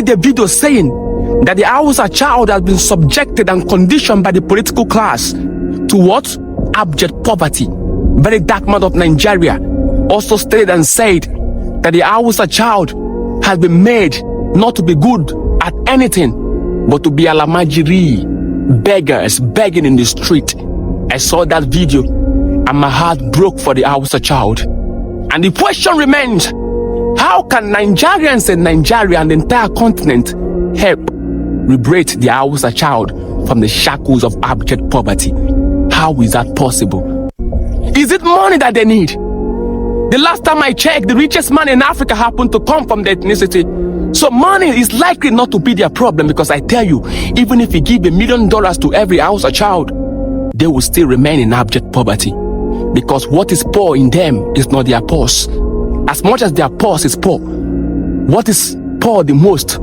made a video saying that the Hausa child has been subjected and conditioned by the political class to what? Abject poverty. Very dark man of Nigeria also stated and said that the Hausa child has been made not to be good at anything, but to be alamajiri, beggars, begging in the street. I saw that video and my heart broke for the Hausa child. And the question remains, how can Nigerians and Nigeria and the entire continent help liberate the Hausa child from the shackles of abject poverty? How is that possible? Is it money that they need? The last time I checked, the richest man in Africa happened to come from the ethnicity. So money is likely not to be their problem, because I tell you, even if you give $1 million to every Hausa child, they will still remain in abject poverty. Because what is poor in them is not their purse. As much as their purse is poor, what is poor the most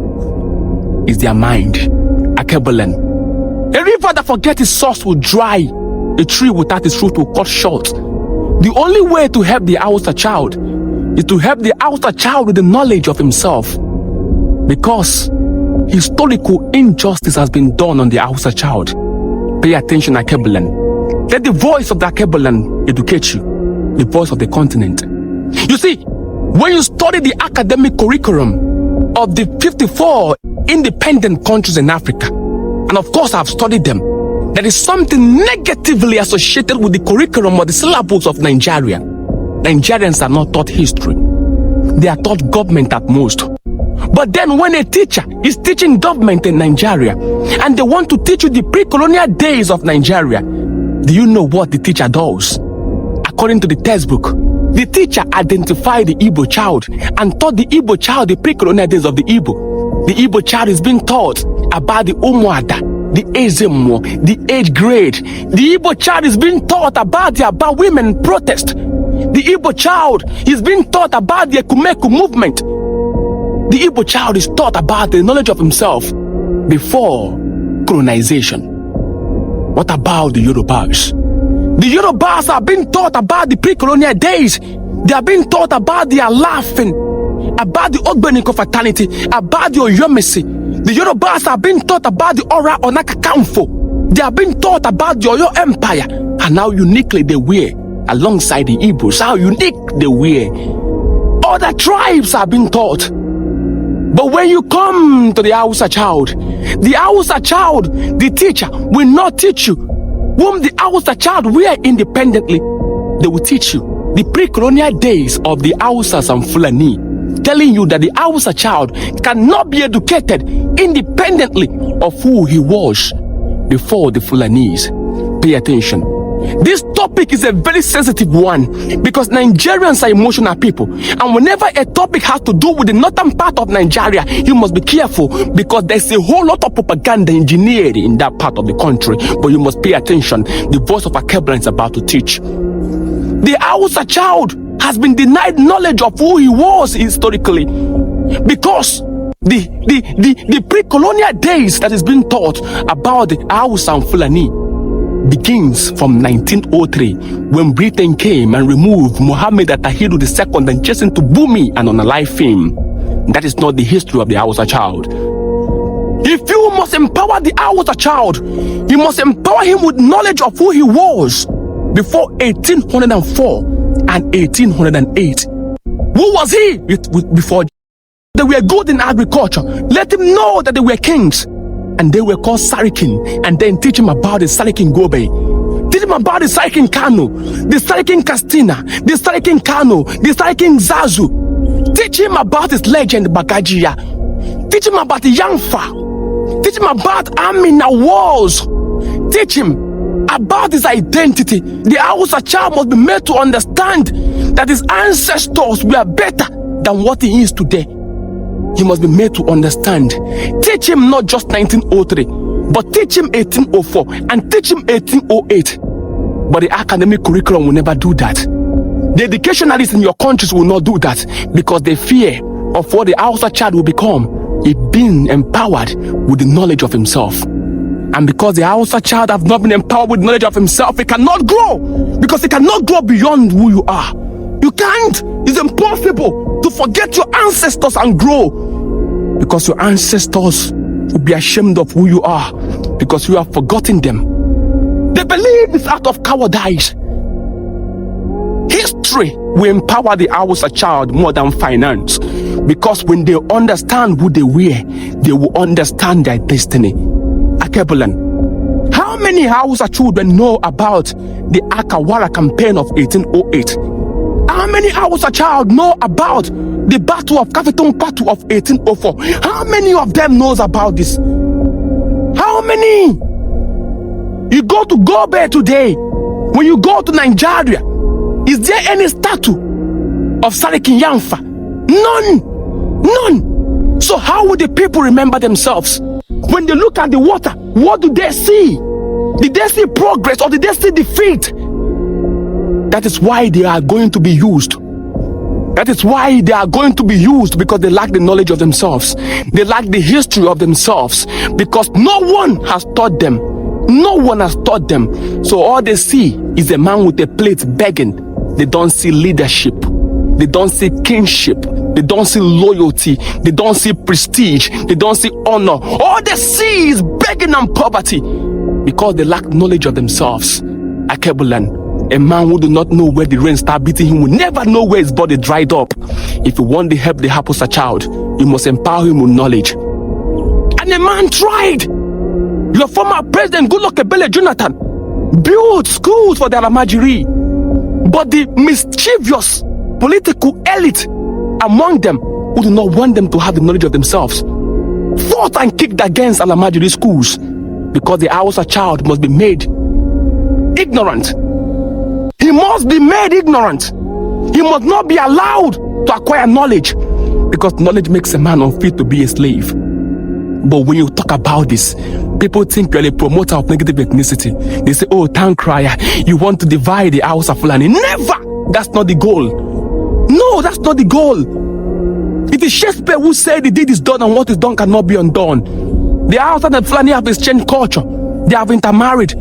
is their mind. Akebelen. A river that forgets its source will dry. A tree without its root will cut short. The only way to help the Hausa child is to help the Hausa child with the knowledge of himself. Because historical injustice has been done on the Hausa child. Pay attention, Akebelen. Let the voice of the Akebelen educate you. The voice of the continent. You see, when you study the academic curriculum of the 54 independent countries in Africa, and of course I've studied them, there is something negatively associated with the curriculum or the syllables of Nigeria. Nigerians are not taught history. They are taught government at most. But then when a teacher is teaching government in Nigeria and they want to teach you the pre-colonial days of Nigeria, do you know what the teacher does? According to the textbook, the teacher identified the Igbo child and taught the Igbo child the pre-colonial days of the Igbo. The Igbo child is being taught about the Umuada, the Ezemo, the age grade. The Igbo child is being taught about the Aba women protest. The Igbo child is being taught about the Ekumeku movement. The Igbo child is taught about the knowledge of himself before colonization. What about the Yorubas? The Yorubas are being taught about the pre-colonial days. They are being taught about their laughing, about the Ogbeniko fraternity, about the Oyomesi. The Yorubas are being taught about the Ora Onaka Kamfo. They are being taught about the Oyo Empire and how uniquely they were alongside the Igbos, how unique they were. Other tribes are being taught. But when you come to the Hausa child, the teacher will not teach you whom the Hausa child were independently. They will teach you the pre-colonial days of the Hausas and Fulani, telling you that the Hausa child cannot be educated independently of who he was before the Fulanis. Pay attention. This topic is a very sensitive one because Nigerians are emotional people, and whenever a topic has to do with the northern part of Nigeria, you must be careful because there's a whole lot of propaganda engineered in that part of the country. But you must pay attention. The voice of Akebelen is about to teach. The Hausa child has been denied knowledge of who he was historically because the pre-colonial days that is being taught about the Hausa and Fulani begins from 1903 when Britain came and removed Muhammad Atahiru II and chased him to Bumi and unalive him. That is not the history of the Hausa child. If you must empower the Hausa child, you must empower him with knowledge of who he was before 1804 and 1808. Who was he before? They were good in agriculture. Let him know that they were kings. And they were called Sarikin, and then teach him about the Sarikin Gobe, teach him about the Sarikin Kano, the Sarikin Castina, the Sarikin Kano, the Sarikin Zazu. Teach him about his legend Bagajia. Teach him about the Yangfa. Teach him about Amina Wars. Teach him about his identity. The Hausa child must be made to understand that his ancestors were better than what he is today. He must be made to understand. Teach him not just 1903, but teach him 1804 and teach him 1808. But the academic curriculum will never do that. The educationalists in your countries will not do that because they fear of what the Hausa child will become if being empowered with the knowledge of himself. And because the Hausa child have not been empowered with knowledge of himself, he cannot grow because he cannot grow beyond who you are. You can't. It's impossible to forget your ancestors and grow. because your ancestors will be ashamed of who you are because you have forgotten them. They believe it's out of cowardice. History will empower the Hausa child more than finance, because when they understand who they were, they will understand their destiny. Akebulan, how many Hausa children know about the Akawara campaign of 1808? How many Hausa child know about the Battle of Kafetong Battle of 1804? How many of them knows about this? How many? You go to Gobe today, when you go to Nigeria, is there any statue of Sariki Yamfa? None. So how would the people remember themselves? When they look at the water, what do they see? Did they see progress or did they see defeat? That is why they are going to be used. That is why they are going to be used, because they lack the knowledge of themselves. They lack the history of themselves, because no one has taught them. No one has taught them. So all they see is a man with a plate begging. They don't see leadership. They don't see kinship. They don't see loyalty. They don't see prestige. They don't see honor. All they see is begging and poverty, because they lack knowledge of themselves. Akebulan, a man who do not know where the rain start beating him will never know where his body dried up. If you want to help the Hausa child, you must empower him with knowledge. And a man tried. Your former president, Goodluck Ebele Jonathan, built schools for the Alamajiri. But the mischievous political elite among them, who do not want them to have the knowledge of themselves, fought and kicked against Alamajiri schools, because the Hausa child must be made ignorant. He must be made ignorant. He must not be allowed to acquire knowledge, because knowledge makes a man unfit to be a slave. But when you talk about this, people think you're a promoter of negative ethnicity. They say, oh, town crier, you want to divide the Hausa Fulani. Never! That's not the goal. No, that's not the goal. It is Shakespeare who said the deed is done and what is done cannot be undone. The Hausa and Fulani have exchanged culture. They have intermarried.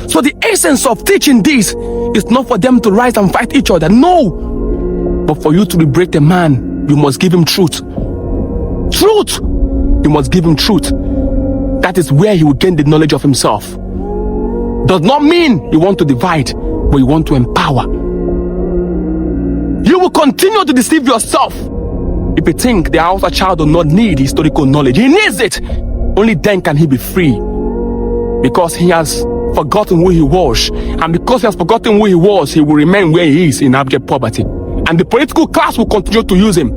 So the essence of teaching this is not for them to rise and fight each other. No! But for you to liberate a man, you must give him truth. Truth! You must give him truth. That is where he will gain the knowledge of himself. Does not mean you want to divide, but you want to empower. You will continue to deceive yourself if you think the Hausa child does not need historical knowledge. He needs it. Only then can he be free. Because he has forgotten who he was. And because he has forgotten who he was, he will remain where he is in abject poverty. And the political class will continue to use him.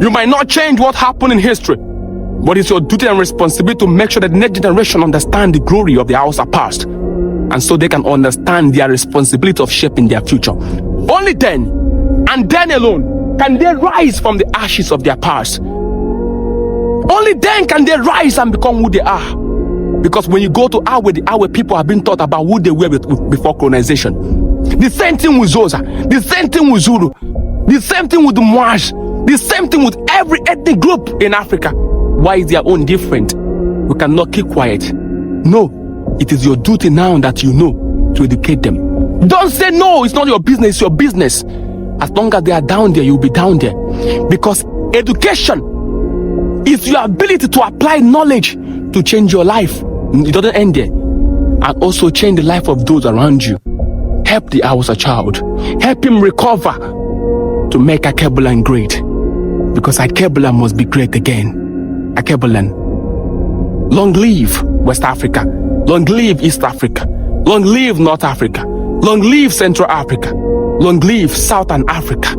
You might not change what happened in history, but it's your duty and responsibility to make sure that the next generation understand the glory of the Hausa past, and so they can understand their responsibility of shaping their future. Only then, and then alone, can they rise from the ashes of their past. Only then can they rise and become who they are. Because when you go to Awe, the Awe people have been taught about who they were before colonization. The same thing with Zosa, the same thing with Zulu, the same thing with the Mwash, the same thing with every ethnic group in Africa. Why is their own different? We cannot keep quiet. No, it is your duty now that you know to educate them. Don't say no, it's not your business, it's your business. As long as they are down there, you'll be down there. Because education is your ability to apply knowledge to change your life. It doesn't end there. And also change the life of those around you. Help the Hausa child. Help him recover to make Akebulan great. Because Akebulan must be great again. Akebulan. Long live West Africa. Long live East Africa. Long live North Africa. Long live Central Africa. Long live Southern Africa.